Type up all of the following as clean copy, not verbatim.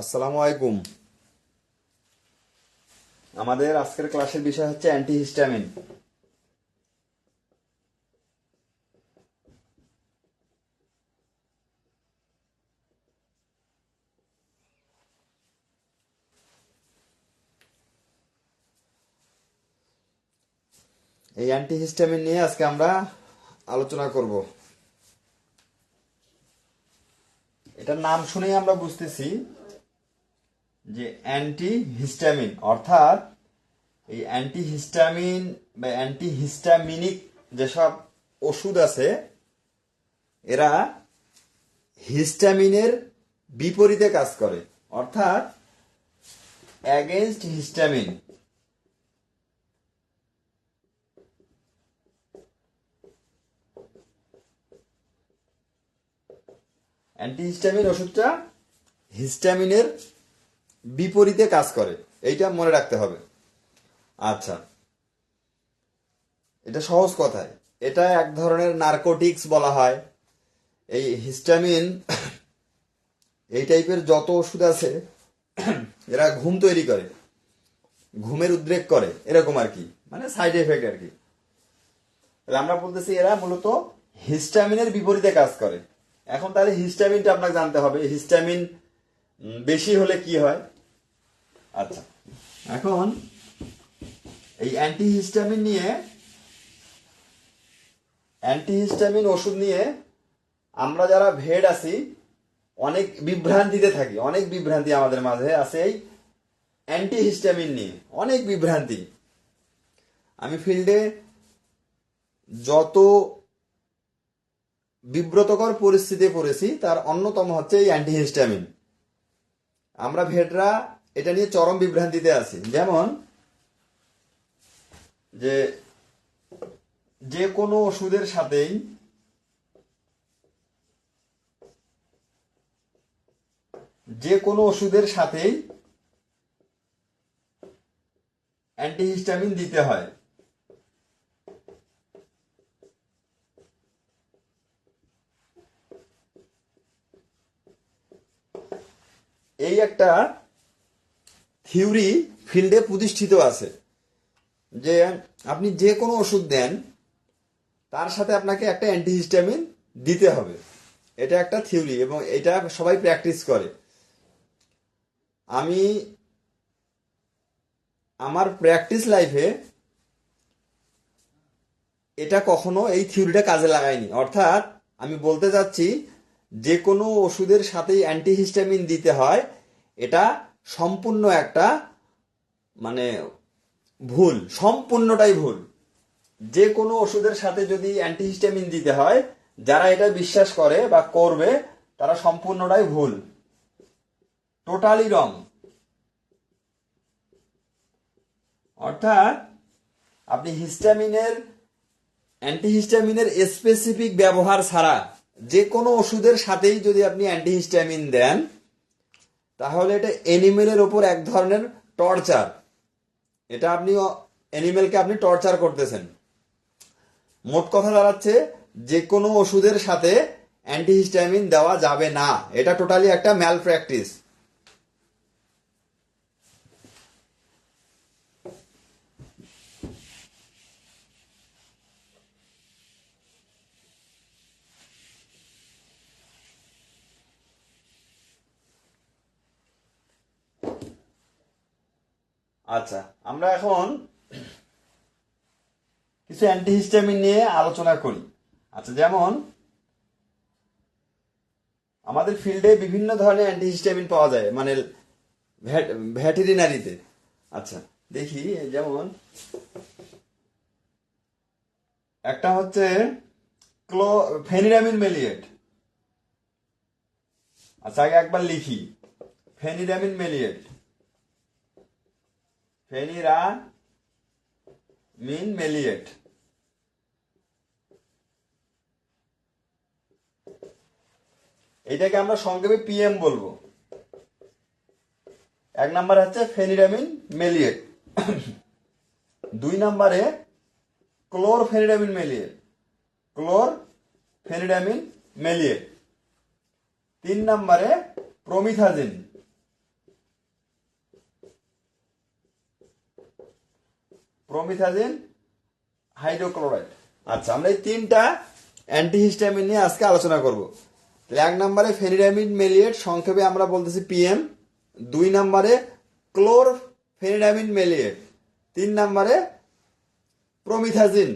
আসসালামু আলাইকুম। আমাদের আজকের ক্লাসের বিষয় হচ্ছে অ্যান্টিহিস্টামিন। এই অ্যান্টিহিস্টামিন নিয়ে আজকে আমরা আলোচনা করব। এটার নাম শুনেই আমরা বুঝতেছি যে অ্যান্টিহিস্টামিন, অর্থাৎ এই অ্যান্টিহিস্টামিন বা অ্যান্টিহিস্টামিনিক যেসব ওষুধ আছে এরা হিস্টামিনের বিপরীতে কাজ করে, অর্থাৎ অ্যাগেনস্ট হিস্টামিন। অ্যান্টিহিস্টামিন ওষুধটা হিস্টামিনের বিপরীতে কাজ করে, এইটা মনে রাখতে হবে। আচ্ছা, এটা সহজ কথায় এটা এক ধরনের নার্কোটিক্স বলা হয়। এই হিস্টামিন এই টাইপের যত ওষুধ আছে এরা ঘুম তৈরি করে, ঘুমের উদ্রেক করে, এরকম আর কি, মানে সাইড এফেক্ট আর কি। তাহলে আমরা বলতেছি এরা মূলত হিস্টামিনের বিপরীতে কাজ করে। এখন তাহলে হিস্টামিনটা আপনাকে জানতে হবে, হিস্টামিন বেশি হলে কি হয়। আচ্ছা, এখন এই অ্যান্টিহিস্টামিন ওষুধ নিয়ে আমরা যারা ভেড আছি অনেক বিভ্রান্তিতে থাকি, অনেক বিভ্রান্তি আমাদের মাঝে আছে এই অ্যান্টিহিস্টামিন নিয়ে, অনেক বিভ্রান্তি। আমি ফিল্ডে যত বিব্রতকর পরিস্থিতি পড়েছি তার অন্যতম হচ্ছে এই অ্যান্টিহিস্টামিন। আমরা ভেডরা এটা নিয়ে চরম বিভ্রান্তিতে আছি। যেমন যে যে কোনো ওষুধের সাথেই অ্যান্টিহিস্টামিন দিতে হয়। এই একটা থিওরি ফিল্ডে প্রতিষ্ঠিত আছে যে আপনি যে কোনো ওষুধ দেন তার সাথে আপনাকে একটা অ্যান্টিহিস্টামিন দিতে হবে। এটা একটা থিওরি এবং এটা সবাই প্র্যাকটিস করে। আমি আমার প্র্যাকটিস লাইফে এটা কখনো এই থিওরিটা কাজে লাগাইনি। অর্থাৎ আমি বলতে চাচ্ছি যে কোনো ওষুধের সাথেই অ্যান্টিহিস্টামিন দিতে হয়, এটা সম্পূর্ণ একটা মানে ভুল, সম্পূর্ণটাই ভুল। যে কোনো ওষুধের সাথে যদি অ্যান্টিহিস্টামিন দিতে হয়, যারা এটা বিশ্বাস করে বা করবে তারা সম্পূর্ণটাই ভুল, টোটালি রং। অর্থাৎ আপনি অ্যান্টিহিস্টামিনের স্পেসিফিক ব্যবহার ছাড়া যে কোনো ওষুধের সাথেই যদি আপনি অ্যান্টিহিস্টামিন দেন তাহলে এটা এনিমেলের ওপর এক ধরনের টর্চার। এটা আপনি অ্যানিমেলকে আপনি টর্চার করতেছেন। মোট কথা দাঁড়াচ্ছে যে কোনো ওষুধের সাথে অ্যান্টিহিস্টামিন দেওয়া যাবে না, এটা টোটালি একটা ম্যাল প্র্যাকটিস। আচ্ছা, আমরা এখন কিছু অ্যান্টিহিস্টামিন নিয়ে আলোচনা করি। আচ্ছা, যেমন আমাদের ফিল্ডে বিভিন্ন ধরনের অ্যান্টিহিস্টামিন পাওয়া যায়, মানে ভেটেরিনারিতে। আচ্ছা, দেখি যেমন একটা হচ্ছে ফেনিরামিন মেলিয়েট। আচ্ছা, আগে একবার লিখি ফেনিরামিন মেলিয়েট, ফেনিরামিন মেলিয়েট। এটাকে আমরা সংক্ষেপে পিএম বলবো। এক নম্বরে হচ্ছে ফেনিরামিন মেলিয়েট, দুই নম্বরে ক্লোরফেনিরামিন মেলিয়েট, ক্লোরফেনিরামিন মেলিয়েট, তিন নম্বরে প্রমিথাজিন, প্রমিথাজিন হাইড্রোক্লোরাইড। আচ্ছা, আমরা এই তিনটা অ্যান্টিহিস্টামিন নিয়ে আজকে আলোচনা করব। তাহলে 1 নম্বরে ফেনিডামিন মেলিয়েট, সংক্ষেপে আমরা বলতেছি পিএম। 2 নম্বরে ক্লোরফেনিডামিন মেলিয়েট। 3 নম্বরে প্রমিথাজিন।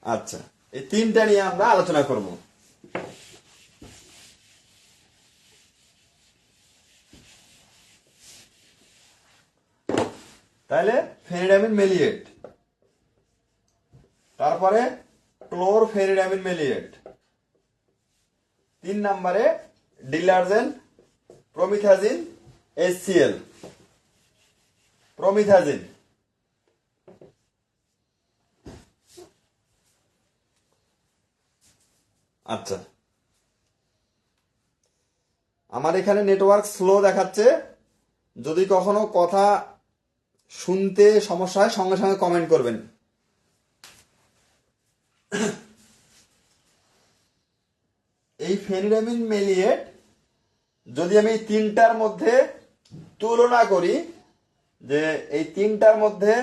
আচ্ছা, এই তিনটা নিয়ে আমরা আলোচনা করব। তাহলে ফেনিডামিন মেলিয়েট, তারপরে ক্লোরফেনিডামিন মেলিয়েট, 3 নম্বরে ডিলার্জেন প্রমিথাজিন HCl, প্রমিথাজিন। আচ্ছা, আমার এখানে নেটওয়ার্ক স্লো দেখাচ্ছে। যদি কখনো কথা শুনতে সমস্যা হয় সঙ্গে সঙ্গে কমেন্ট করবেন। এই ফেনিডামিন মেলিয়েট যদি আমি এই তিনটার মধ্যে তুলনা করি, যে এই তিনটার মধ্যে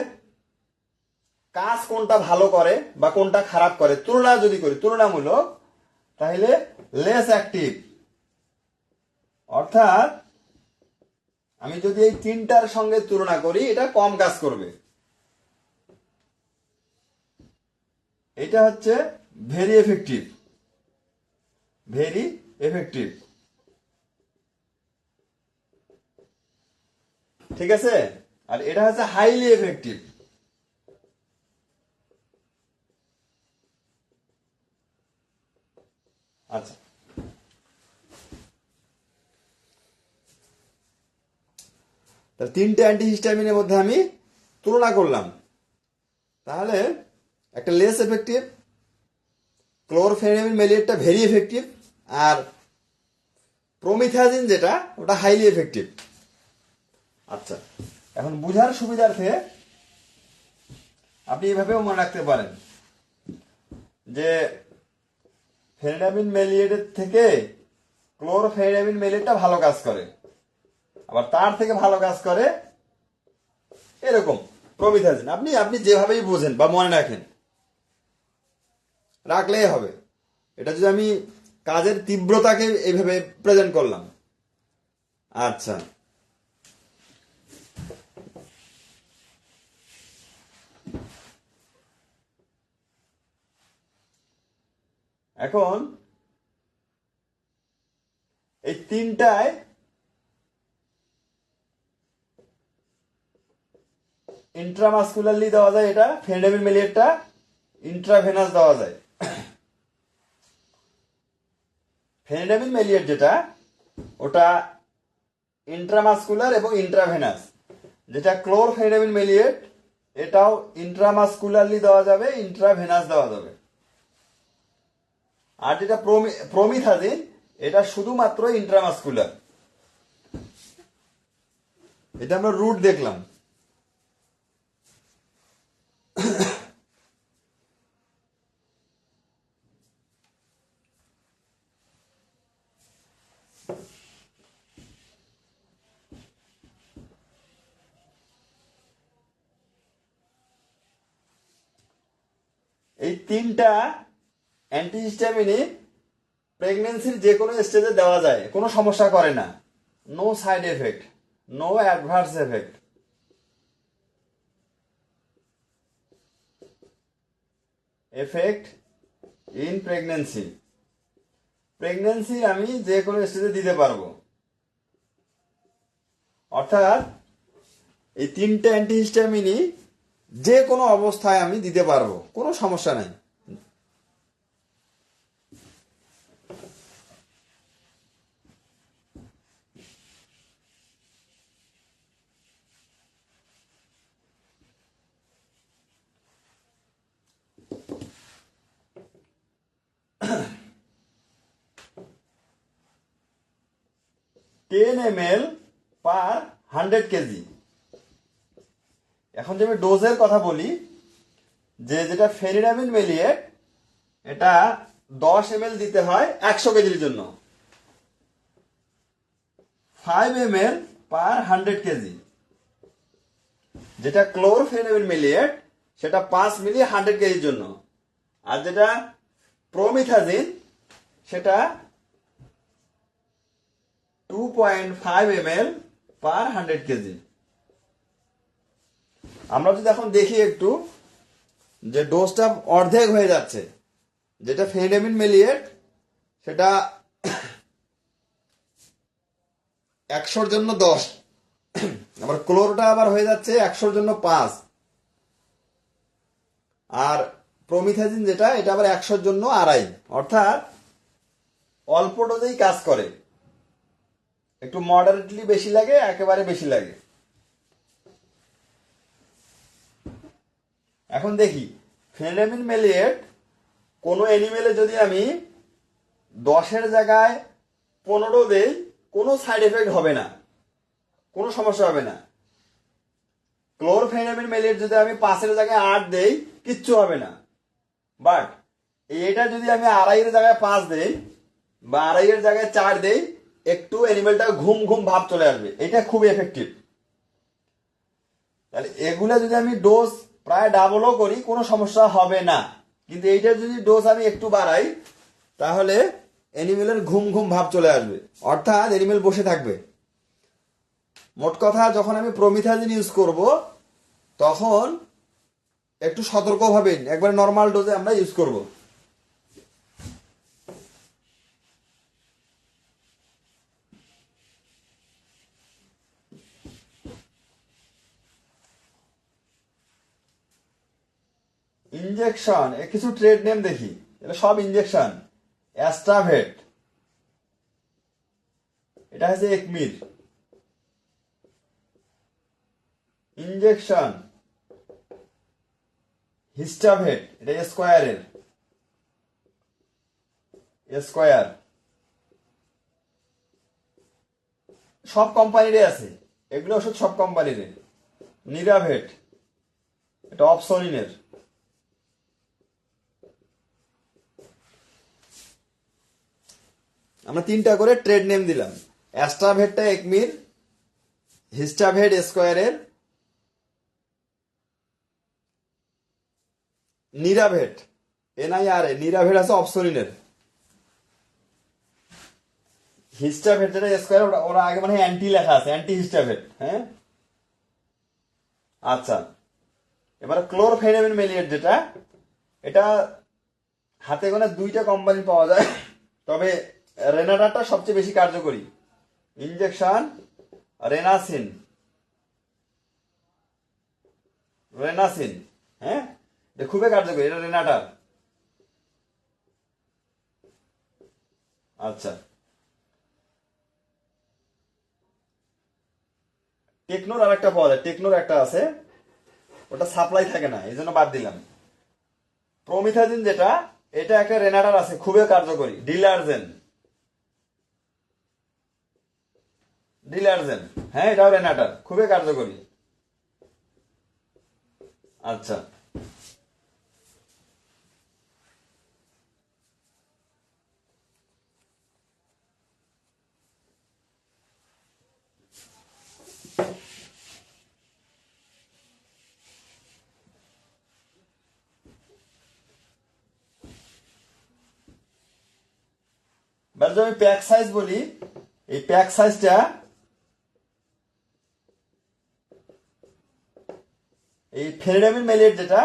কাজ কোনটা ভালো করে বা কোনটা খারাপ করে, তুলনা যদি করি তুলনামূলক, তাহলে লেস অ্যাক্টিভ। অর্থাৎ আমি যদি এই তিনটার সঙ্গে তুলনা করি, এটা কম কাজ করবে। এটা হচ্ছে ভেরি এফেক্টিভ, ভেরি এফেক্টিভ। ঠিক আছে, আর এটা হচ্ছে হাইলি এফেক্টিভ। আচ্ছা, তাহলে তিনটে অ্যান্টিহিস্টামিনের মধ্যে আমি তুলনা করলাম। তাহলে একটা লেস এফেক্টিভ, ক্লোরফেনিডামিন মেলিয়েটটা ভেরি এফেক্টিভ, আর প্রমিথাজিন যেটা ওটা হাইলি এফেক্টিভ। আচ্ছা, এখন বুঝার সুবিধার্থে আপনি এভাবেও মনে রাখতে পারেন যে ফেনিডামিন মেলিয়েটের থেকে ক্লোরফেনিডামিন মেলিয়েটটা ভালো কাজ করে, আবার তার থেকে ভালো কাজ করে এরকম প্রমিথাজিন। আপনি আপনি যেভাবেই বোঝেন বা মনে রাখেন, রাখলেই হবে। এটা যদি আমি কাজের তীব্রতাকে এইভাবে প্রেজেন্ট করলাম। আচ্ছা, এখন এই তিনটায় ইন্ট্রামাসকুলারলি দেওয়া যায়, এটা ফেনিডামিন মেলিয়েটটা ইন্ট্রাভেনাস দেওয়া যায়। ফেনিডামিন মেলিয়েট যেটা ওটা ইন্ট্রামাসকুলার এবং ইন্ট্রাভেনাস, যেটা ক্লোরফেনিডামিন মেলিয়েট এটাও ইন্ট্রামাসকুলারলি দেওয়া যাবে, ইন্ট্রাভেনাস দেওয়া যাবে। আর যেটা প্রমিথাজিন এটা শুধুমাত্র ইন্ট্রামাসকুলার। এটা আমরা রুট দেখলাম। এই তিনটা অ্যান্টিহিস্টামিনই প্রেগনেন্সির যে কোনো স্টেজে দেওয়া যায়, কোনো সমস্যা করে না। No side effect, no adverse effect. Effect in pregnancy, pregnancy আমি যে কোনো স্টেজে দিতে পারবো। অর্থাৎ এই তিনটে অ্যান্টিহিস্টামিনই যে কোনো অবস্থায় আমি দিতে পারবো, কোনো সমস্যা নাই। টেন ml পার 100 কেজি। এখন যে আমি ডোজের কথা বলি, যে যেটা ফেনিডামিন মেলিয়েট এটা 10 ml দিতে হয় 100 কেজির জন্য, 5 ml পার 100 কেজি। যেটা ক্লোরফেনিডামিন মেলিয়েট সেটা 5 মিলি 100 কেজির জন্য, আর যেটা প্রোমিথাজিন সেটা 2.5 ml পার 100 কেজি। আমরা যদি এখন দেখি একটু যে ডোজটা অর্ধেক হয়ে যাচ্ছে, যেটা ফেনিডামিন মেলিয়েট সেটা 100 জন্য 10, আবার ক্লোরোটা আবার হয়ে যাচ্ছে 100 জন্য 5, আর প্রোমিথাজিন যেটা এটা আবার 100 জন্য 2.5, অর্থাৎ অল্প ডোজেই কাজ করে, একটু মডারেটলি বেশি লাগে, একেবারে বেশি লাগে। এখন দেখি ফেনিডামিন মেলিয়েট কোনো অ্যানিমেলে যদি আমি 10-এর জায়গায় 15 দেই, কোনো সাইড এফেক্ট হবে না, কোনো সমস্যা হবে না। ক্লোরফেনিডামিন মেলিয়েট যদি আমি 5-এর জায়গায় 8 দেই, কিচ্ছু হবে না। বাট এটা যদি আমি 2.5-এর জায়গায় 5 দেই বা 2.5-এর জায়গায় 4 দেই, একটু অ্যানিমেলটা ঘুম ঘুম ভাব চলে আসবে, এটা খুব এফেক্টিভ। তাহলে এগুলা যদি আমি ডোজ প্রায় ডাবলও করি কোনো সমস্যা হবে না, কিন্তু এইটার যদি ডোজ আমি একটু বাড়াই তাহলে অ্যানিমেলের ঘুম ঘুম ভাব চলে আসবে, অর্থাৎ অ্যানিমেল বসে থাকবে। মোট কথা যখন আমি প্রোমিথাজিন ইউজ করব তখন একটু সতর্কভাবে একবার নর্মাল ডোজে আমরা ইউজ করব। ইনজেকশন কিছু ট্রেড নেম দেখি, এটা সব ইনজেকশন। অ্যাস্ট্রাভেট, এটা হচ্ছে একমির ইনজেকশন। হিস্টাভেট, এটা স্কোয়ারের স্কোয়ার, সব কোম্পানিরই আছে এগুলো ওষুধ, সব কোম্পানির। নিরাভেট, এটা অপসনিনের। আমরা 3টা করে ট্রেড নেম দিলাম। অ্যাস্ট্রাভেটটা একমির, হিস্টাভেট স্কোয়ারের, নিরাভেট NIRA, নিরাভেট আছে অপসনিনের। হিস্টাভেট যেটা স্কোয়ার ওরা আগে মানে অ্যান্টি লেখা আছে, অ্যান্টি হিস্টাভেট। হ্যাঁ, আচ্ছা। এবার ক্লোরফেনিডামিন মেলিয়েট যেটা, এটা হাতে গোনা 2টা কোম্পানি পাওয়া যায়, তবে রেনাটারটা সবচেয়ে বেশি কার্যকরী। ইনজেকশন রেনাসিন, রেনাসিন, হ্যাঁ, এটা খুবই কার্যকরী, এটা রেনাটার। আচ্ছা, টেকনোর আর একটা পাওয়া যায়, টেকনোর একটা আছে, ওটা সাপ্লাই থাকে না এই জন্য বাদ দিলাম। প্রোমিথাজিন যেটা, এটা একটা রেনাটার আছে, খুবই কার্যকরী। ডিলারজেন, ডিলারজেন, হ্যাঁ, এটাও রেনাটার, খুবই কার্যকরী। আচ্ছা, এবার যদি আমি প্যাক সাইজ বলি, এই প্যাক সাইজটা এই ফেনিডামিন মেলিয়েট যেটা,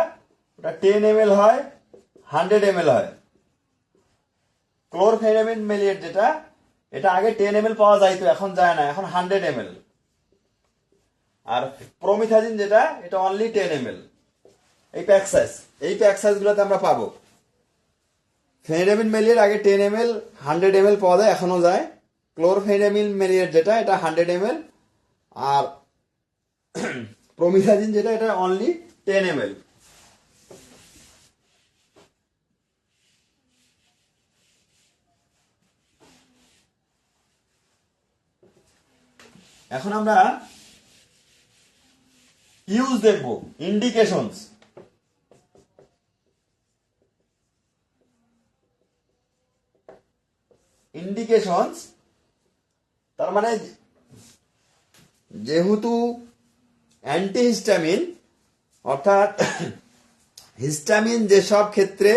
ওটা 10 ml হয়, 100 ml হয়। ক্লোরফেনিডামিন মেলিয়েট যেটা, এটা আগে 10 ml পাওয়া যাইতো, এখন যায় না, এখন 100 ml। আর প্রোমিথাজিন যেটা, এটা অনলি 10 ml। এই প্যাক সাইজ গুলোতে আমরা পাবো। ফেনিডামিন মেলিয়েট আগে 10 ml 100 ml পাওয়া যায়, এখনো যায়। ক্লোরফেনিডামিন মেলিয়েট যেটা, এটা 100 ml, আর প্রোমিথাজিন যেটা, এটা অনলি 10 ml। এখন আমরা ইউজ দেখব, ইন্ডিকেশনস। ইন্ডিকেশনস তার মানে যেহেতু অ্যান্টিহিস্টামিন, অর্থাৎ হিস্টামিন যেসব ক্ষেত্রে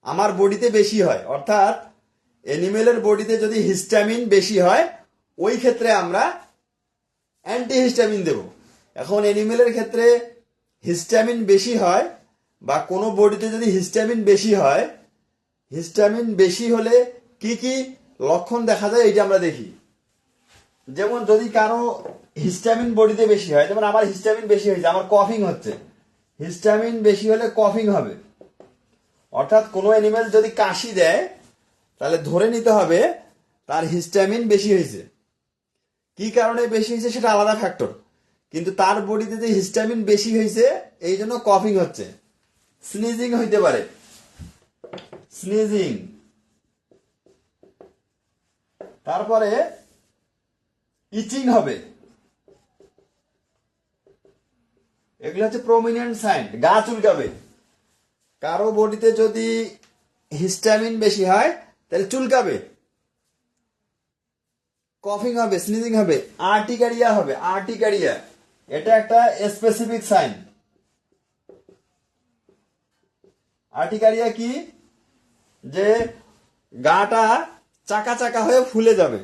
আমার বডিতে বেশি হয়, অর্থাৎ অ্যানিমেলের বডিতে যদি হিস্টামিন বেশি হয় ওই ক্ষেত্রে আমরা অ্যান্টিহিস্টামিন দেব। এখন অ্যানিমেলের ক্ষেত্রে হিস্টামিন বেশি হয় বা কোনো বডিতে যদি হিস্টামিন বেশি হয়, হিস্টামিন বেশি হলে কি কি লক্ষণ দেখা যায় এটা আমরা দেখি। যেমন যদি কারো হিস্টামিন বডিতে বেশি হয়, যেমন আমার হিস্টামিন বেশি হয়েছে, আমার কফিং হচ্ছে, হিস্টামিন বেশি হলে কফিং হবে। অর্থাৎ কোনো অ্যানিমেল যদি কাশি দেয় তাহলে ধরে নিতে হবে তার হিস্টামিন বেশি হয়েছে। কি কারণে বেশি হয়েছে সেটা আলাদা ফ্যাক্টর, কিন্তু তার বডিতে যে হিস্টামিন বেশি হয়েছে এই জন্য কফিং হচ্ছে। স্নিজিং হইতে পারে, স্নিজিং। তারপরে ইচিং হবে। এগুলো হচ্ছে প্রমিনেন্ট সাইন। গা চুলকাবে, কারো বডিতে যদি হিস্টামিন বেশি হয় তাহলে চুলকাবে, কফিং হবে, স্নিজিং হবে, আর্টিকারিয়া হবে। আর্টিকারিয়া এটা একটা স্পেসিফিক সাইন। আর্টিকারিয়া কি? যে গাটা চাকা চাকা হয়ে ফুলে যাবে।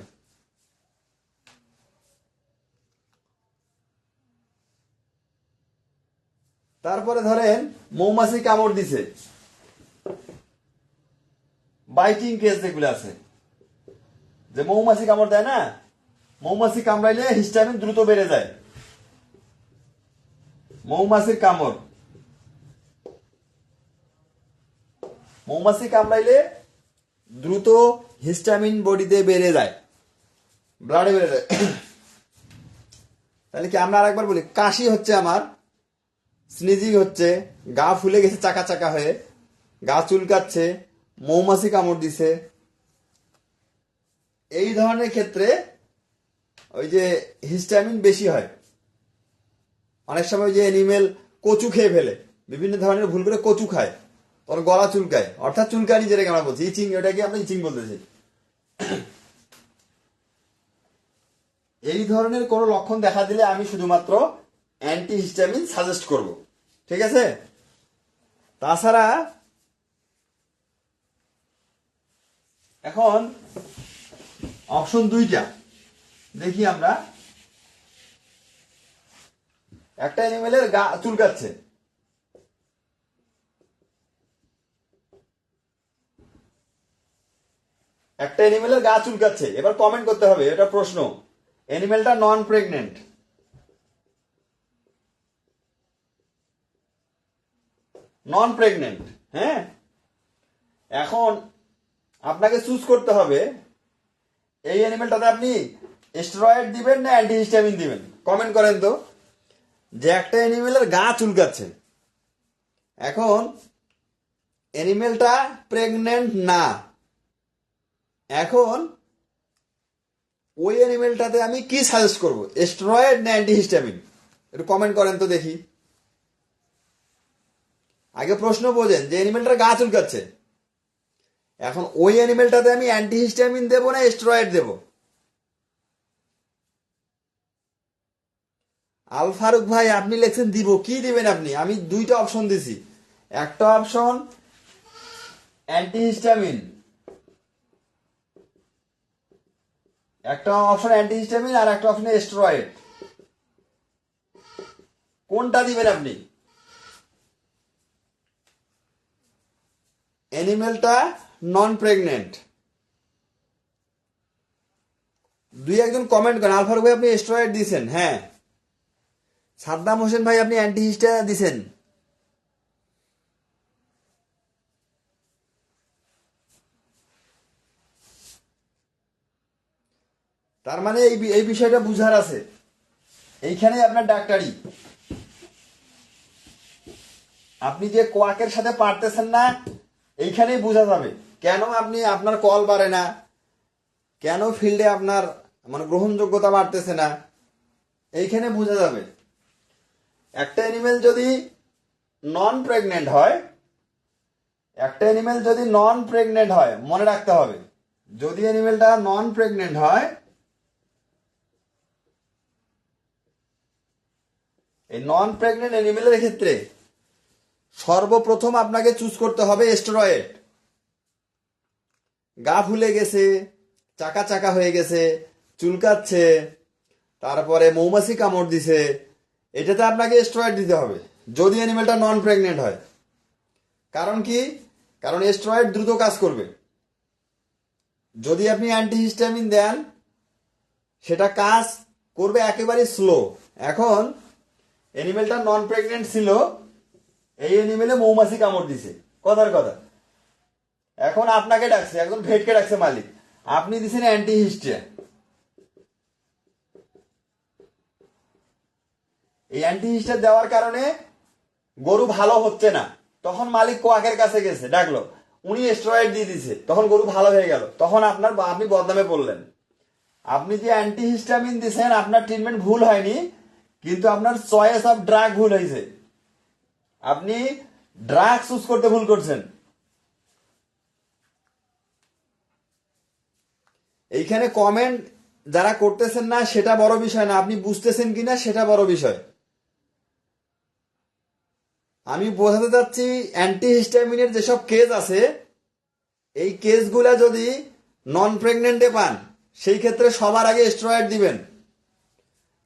তারপরে ধরেন মৌমাছি কামড় দিছে, বাইটিং কেস যেগুলো আছে, যে মৌমাছি কামড় দেয় না, মৌমাছি কামড়াইলে হিস্টামিন দ্রুত বেড়ে যায়। মৌমাছির কামড়, মৌমাছি কামড়াইলে দ্রুত হিস্টামিন বডিতে বেড়ে যায়, ব্লাডে বেড়ে যায়। তাহলে কি আমরা আরেকবার বলি, কাশি হচ্ছে আমার, স্নিজিং হচ্ছে, গা ফুলে গেছে চাকা চাকা হয়ে, গা চুলকাচ্ছে, মৌমাছি কামড় দিছে, এই ধরনের ক্ষেত্রে ওই যে হিস্টামিন বেশি হয়। অনেক সময় যে এনিমেল কচু খেয়ে ফেলে, বিভিন্ন ধরনের ভুল করে কচু খায়, ওর গলা চুলকায়, অর্থাৎ চুলকানি যেটাকে আমরা বলছি, ইচিং, ওটাকে আমরা ইচিং বলতেছি। এই ধরনের কোনো লক্ষণ দেখা দিলে আমি শুধুমাত্র অ্যান্টিহিস্টামিন সাজেস্ট করব, ঠিক আছে? তাছাড়া এখন অপশন দুইটা দেখি আমরা। একটা অ্যানিমেলের গা চুলকাচ্ছে, একটা অ্যানিমেলের গা চুলকাচ্ছে, এবার কমেন্ট করতে হবে, এটা প্রশ্ন। অ্যানিমেলটা নন প্রেগনেন্ট, নন প্রেগনেন্ট, হ্যাঁ। এখন আপনাকে চুজ করতে হবে এই অ্যানিমেলটাতে আপনি স্টেরয়েড দিবেন না অ্যান্টিহিস্টামিন দিবেন। কমেন্ট করেন তো। যে একটা অ্যানিমেলের গা চুলকাচ্ছে, এখন অ্যানিমেলটা প্রেগনেন্ট না, এখন ওই অ্যানিমেলটাতে আমি কি সাজেস্ট করব, স্টেরয়েড না অ্যান্টিহিস্টামিন? একটু কমেন্ট করেন তো দেখি। আগে প্রশ্ন বোঝেন যে অ্যানিমেলটার গা চুলকাচ্ছে, এখন ওই অ্যানিমেলটাতে আমি অ্যান্টিহিস্টামিন দেবো না স্টেরয়েড দেবো? আল ফারুক ভাই আপনি লেখছেন দিব, কি দিবেন আপনি? আমি দুইটা অপশন দিছি, একটা অপশন অ্যান্টিহিস্টামিন, একটা অপশন অ্যান্টিহিস্টামিন আর একটা অপশন স্টেরয়েড। কোনটা দিবেন আপনি? অ্যানিমেলটা নন প্রেগনেন্ট, দুই একজন কমেন্ট করেন। আল ফারুক ভাই আপনি স্টেরয়েড দিয়েছেন, হ্যাঁ। সাদ্দাম হোসেন ভাই আপনি অ্যান্টিহিস্টা দিছেন। তার মানে এই বিষয়টা বুঝার আছে, এইখানে আপনার ডাক্তারি। আপনি যে কোয়াকের সাথে পারতেছেন না, এইখানেই বোঝা যাবে কেন আপনি আপনার কল বাড়ে না, কেন ফিল্ডে আপনার মানে গ্রহণযোগ্যতা বাড়তেছে না, এইখানে বোঝা যাবে। একটা অ্যানিমেল যদি নন প্রেগনেন্ট হয়, একটা অ্যানিমেল যদি নন প্রেগনেন্ট হয়, মনে রাখতে হবে, যদি অ্যানিমেলটা নন প্রেগনেন্ট হয়, এই নন প্রেগনেন্ট অ্যানিমেলের ক্ষেত্রে সর্বপ্রথম আপনাকে চুজ করতে হবে স্টেরয়েড। গা ফুলে গেছে, চাকা চাকা হয়ে গেছে, চুলকাচ্ছে, তারপরে মৌমাছি কামড় দিছে, এটাতে আপনাকে স্টেরয়েড দিতে হবে যদি অ্যানিমেলটা নন প্রেগনেন্ট হয়। কারণ কি? কারণ স্টেরয়েড দ্রুত কাজ করবে। যদি আপনি অ্যান্টিহিস্টামিন দেন সেটা কাজ করবে একেবারে স্লো। এখন অ্যানিমেলটা নন প্রেগনেন্ট ছিল, এই অ্যানিমেলে মৌমাছি কামড় দিছে, কথার কথা। এখন আপনাকে ডাকছে, একজন ভেটকে ডাকছে মালিক, আপনি দিচ্ছেন অ্যান্টিহিস্টা। এই অ্যান্টিহিস্টা দেওয়ার কারণে গরু ভালো হচ্ছে না। তখন মালিক কোয়াকের কাছে গেছে, ডাকলো, উনি স্টেরয়েড দিয়ে দিছে, তখন গরু ভালো হয়ে গেল। তখন আপনি বদনামে পড়লেন। আপনি যে অ্যান্টিহিস্টামিন দিচ্ছেন আপনার ট্রিটমেন্ট ভুল হয়নি, কিন্তু আপনার চয়েস অফ ড্রাগ ভুল হয়েছে। আপনি ড্রাগ চুজ করতে ভুল করছেন। এইখানে কমেন্ট যারা করতেছেন না সেটা বড় বিষয় না, আপনি বুঝতেছেন কিনা সেটা বড় বিষয়। আমি বোঝাতে চাচ্ছি অ্যান্টিহিস্টামিনের যেসব কেস আছে, এই কেসগুলা যদি নন প্রেগনেন্টে পান সেই ক্ষেত্রে সবার আগে স্টেরয়েড দিবেন।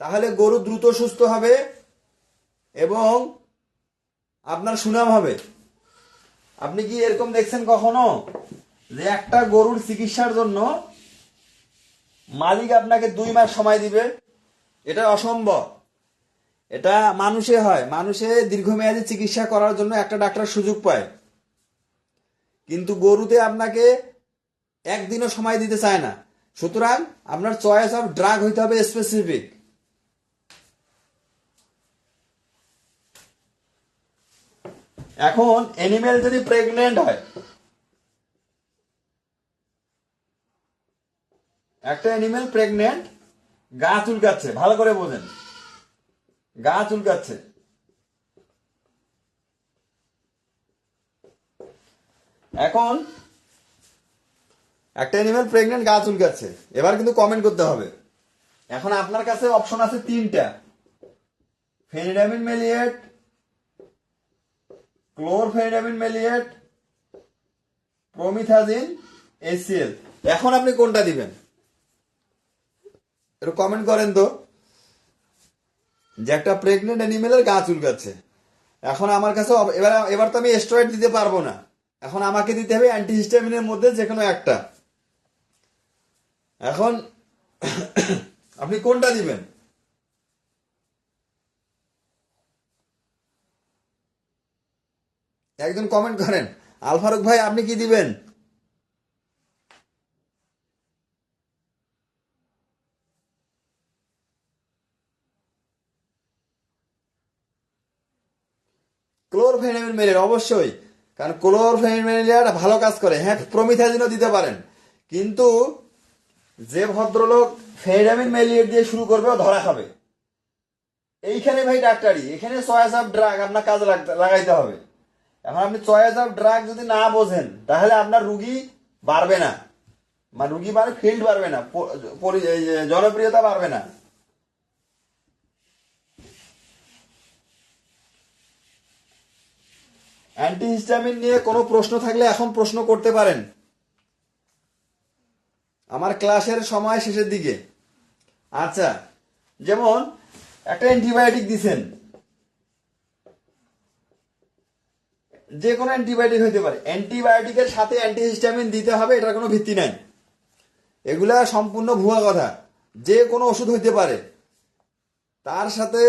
তাহলে গরু দ্রুত সুস্থ হবে এবং আপনার সুনাম হবে। আপনি কি এরকম দেখছেন কখনো যে একটা গরুর চিকিৎসার জন্য মালিক আপনাকে 2 মাস সময় দিবে? এটা অসম্ভব। এটা মানুষে হয়, মানুষে দীর্ঘমেয়াদী চিকিৎসা করার জন্য একটা ডাক্তার সুযোগ পায়, কিন্তু গরুতে আপনাকে একদিনও সময় দিতে চায় না। সুতরাং আপনার চয়েস অফ ড্রাগ হইতে হবে স্পেসিফিক। এখন অ্যানিমেল যদি প্রেগনেন্ট হয়, একটা অ্যানিমেল প্রেগনেন্ট, গা চুলকাচ্ছে, ভালো করে বোঝেন, গা চুলকাচ্ছে। এখন একটা অ্যানিমেল প্রেগনেন্ট, গা চুলকাচ্ছে, এবার কিন্তু কমেন্ট করতে হবে। এখন আপনার কাছে অপশন আছে 3টা: ফেনিডামিন মেলিয়েট, ক্লোরফেনিডামিন মেলিয়েট, প্রমিথাজিন এসিএল। এখন আপনি কোনটা দিবেন? একটু কমেন্ট করেন তো। যে একটা প্রেগনেন্ট অ্যানিমেলের গা চুলকাচ্ছে, এখন আমার কাছে এবার তো আমি স্টেরয়েড দিতে পারবো না, এখন আমাকে দিতে হবে অ্যান্টিহিস্টামিনের মধ্যে যে কোনো একটা। এখন আপনি কোনটা দিবেন? একজন কমেন্ট করেন, আল ফারুক ভাই আপনি কি দিবেন? ক্লোরফেনিডামিন মেলিয়েট অবশ্যই, কারণ ক্লোরফেনিডামিন মেলিয়েট ভালো কাজ করে। হ্যাঁ, প্রমিথাজিনও দিতে পারেন, কিন্তু যে ভদ্রলোক ফেনিডামিন মেলিয়েট দিয়ে শুরু করবে ও ধরা খাবে। এইখানে ভাই ডাক্তারি, এখানে চয়েস অফ ড্রাগ আপনার কাজে লাগাইতে হবে। এখন আপনি চয়েস অফ ড্রাগ যদি না বোঝেন তাহলে আপনার রুগী বাড়বে না, মানে রুগী মানে ফিল্ড বাড়বে না, এই যে জনপ্রিয়তা বাড়বে না। অ্যান্টিহিস্টামিন নিয়ে কোনো প্রশ্ন থাকলে এখন প্রশ্ন করতে পারেন, আমার ক্লাসের সময় শেষের দিকে। আচ্ছা, যেমন একটা অ্যান্টিবায়োটিক দিছেন, যে কোনো অ্যান্টিবায়োটিক হতে পারে, অ্যান্টিবায়োটিকের সাথে অ্যান্টিহিস্টামিন দিতে হবে এটার কোনো ভিত্তি নাই। এগুলা সম্পূর্ণ ভুয়া কথা। যে কোনো ওষুধ হইতে পারে, তার সাথে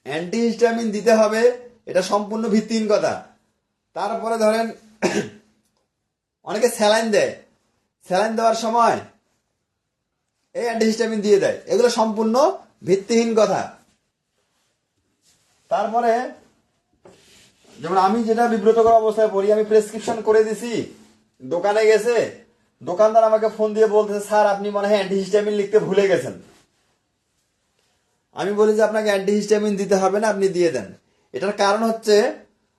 অ্যান্টিহিস্টামিন দিতে হবে, এটা সম্পূর্ণ ভিত্তিহীন কথা। তারপরে ধরেন অনেকে স্যালাইন দেয়, স্যালাইন দেওয়ার সময় এই অ্যান্টিহিস্টামিন দিয়ে দেয়, এগুলো সম্পূর্ণ ভিত্তিহীন কথা। তারপরে যেমন আমি যেটা বিব্রতকর অবস্থায় পড়ি, আমি প্রেসক্রিপশন করে দিছি, দোকানে গেছে, দোকানদার আমাকে ফোন দিয়ে বলতেছে, স্যার আপনি মনে হয় অ্যান্টিহিস্টামিন লিখতে ভুলে গেছেন। আমি বলি যে আপনাকে অ্যান্টিহিস্টামিন দিতে হবে না, আপনি দিয়ে দেন। এটার কারণ হচ্ছে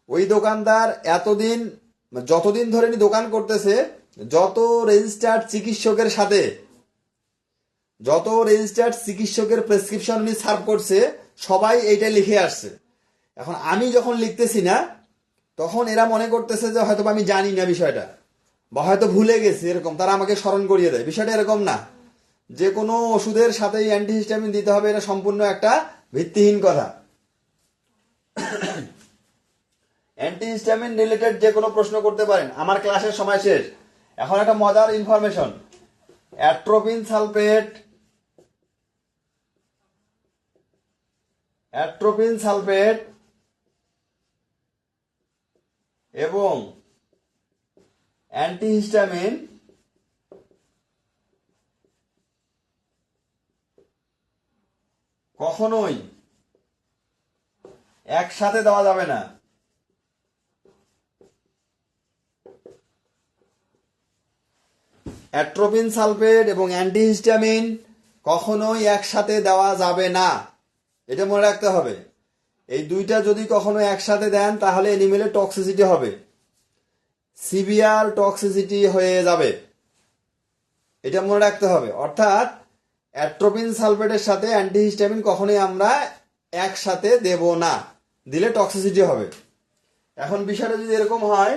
ওই দোকানদার এতদিন, যতদিন ধরে দোকান করতেছে, যত রেজিস্টার্ড চিকিৎসকের সাথে, যত রেজিস্টার্ড চিকিৎসকের প্রেসক্রিপশন উনি সার্ভ করছে, সবাই এইটা লিখে আসছে। এখন আমি যখন লিখতেছি না, তখন এরা মনে করতেছে যে হয়তো আমি জানি না বিষয়টা, বা হয়তো ভুলে গেছি, এরকম তারা আমাকে স্মরণ করিয়ে দেয়। বিষয়টা এরকম না। যে কোনো ওষুধের সাথেই অ্যান্টিহিস্টামিন দিতে হবে, এটা সম্পূর্ণ একটা ভিত্তিহীন কথা। অ্যান্টিহিস্টামিন রিলেটেড যে কোনো প্রশ্ন করতে পারেন। আমার ক্লাসের সময় শেষ। এখন একটা মজার information, atropine sulphate, atropine sulphate এবং অ্যান্টিহিস্টামিন কখনোই একসাথে দেওয়া যাবে না। অ্যাট্রোপিন সালফেট এবং অ্যান্টিহিস্টামিন কখনোই একসাথে দেওয়া যাবে না, এটা মনে রাখতে হবে। এই দুইটা যদি কখনো একসাথে দেন তাহলে অ্যানিমেলের টক্সিসিটি হবে, সিভিয়ার টক্সিসিটি হয়ে যাবে, এটা মনে রাখতে হবে। অর্থাৎ অ্যাট্রোপিন সালফেটের সাথে অ্যান্টিহিস্টামিন কখনোই আমরা একসাথে দেব না, দিলে টক্সিসিটি হবে। এখন বিষয়টা যদি এরকম হয়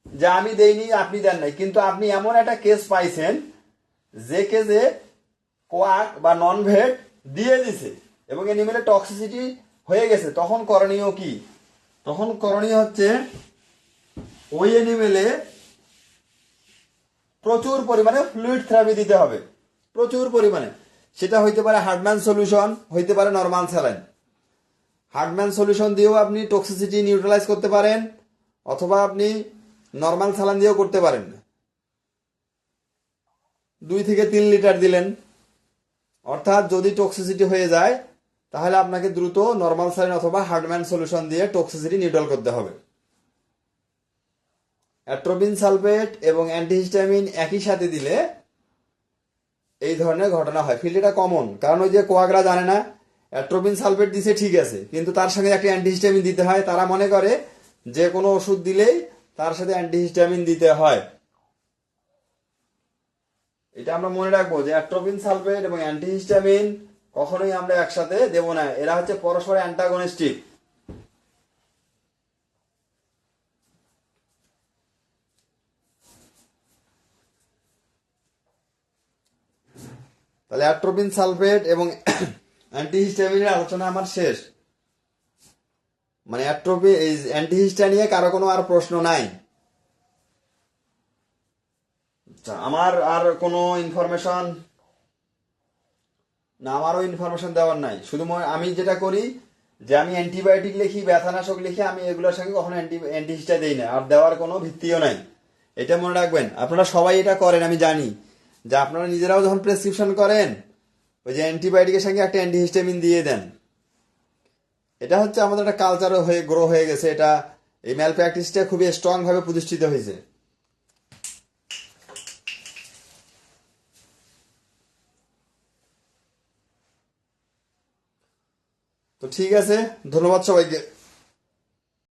যে আমি দেইনি, আপনি দেন নাই, কিন্তু আপনি এমন একটা কেস পাইছেন যে কেসে কোয়াক বা নন ভেট দিয়ে দিছে এবং অ্যানিমেলের টক্সিসিটি হয়ে গেছে, তখন করণীয় কি? তখন করণীয় হচ্ছে ওই অ্যানিমেলে প্রচুর পরিমাণে ফ্লুইড থেরাপি দিতে হবে, প্রচুর পরিমাণে। সেটা হইতে পারে হার্ডম্যান সলিউশন, হইতে পারে নরমাল স্যালাইন। হার্ডম্যান সলিউশন দিয়েও আপনি টক্সিসিটি নিউট্রালাইজ করতে পারেন, অথবা আপনি নরমাল স্যালাইন দিয়েও করতে পারেন। 2 থেকে 3 লিটার দিলেন। অর্থাৎ যদি টক্সিসিটি হয়ে যায় তাহলে আপনাকে দ্রুত নরমাল স্যালাইন অথবা হার্ডম্যান সলিউশন দিয়ে টক্সিসিটি নিউট্রাল করতে হবে। অ্যাট্রোপিন সালফেট এবং অ্যান্টিহিস্টামিন একই সাথে দিলে এই ধরনের ঘটনা হয়। ফিল্ড কমন, কারণ ওই যে কোয়াকরা জানে না অ্যাট্রোপিন সালফেট দিছে ঠিক আছে, কিন্তু তার সঙ্গে একটা অ্যান্টিহিস্টামিন দিতে হয়। তারা মনে করে যে কোনো ওষুধ দিলেই তার সাথে অ্যান্টিহিস্টামিন দিতে হয়। এটা আমরা মনে রাখবো যে অ্যাট্রোপিন সালফেট এবং অ্যান্টিহিস্টামিন কখনোই আমরা একসাথে দেব না, এরা হচ্ছে পরস্পর অ্যান্টাগনিস্টিক। তাহলে অ্যাট্রোপিন সালফেট এবং অ্যান্টিহিস্টামিনের আলোচনা আমার শেষ। মানে অ্যান্টিহিস্টা নিয়ে কারো কোনো আর প্রশ্ন নাই। আমার আর কোনো ইনফরমেশন না, আমারও ইনফরমেশন দেওয়ার নাই। শুধু আমি যেটা করি যে আমি অ্যান্টিবায়োটিক লিখি, ব্যথানাশক লিখি, আমি এগুলোর সঙ্গে কখনো অ্যান্টিহিস্টা দেই না, আর দেওয়ার কোনো ভিত্তিও নাই। এটা মনে রাখবেন। আপনারা সবাই এটা করেন, আমি জানি যে আপনারা নিজেরাও যখন প্রেসক্রিপশন করেন ওই যে অ্যান্টিবায়োটিকের সঙ্গে একটা অ্যান্টিহিস্টামিন দিয়ে দেন। এটা হচ্ছে আমাদের একটা কালচারও হয়ে গ্রো হয়ে গেছে। এটা এই ম্যাল প্র্যাকটিসটা খুবই স্ট্রং ভাবে প্রতিষ্ঠিত হয়েছে। তো ঠিক আছে, ধন্যবাদ সবাইকে।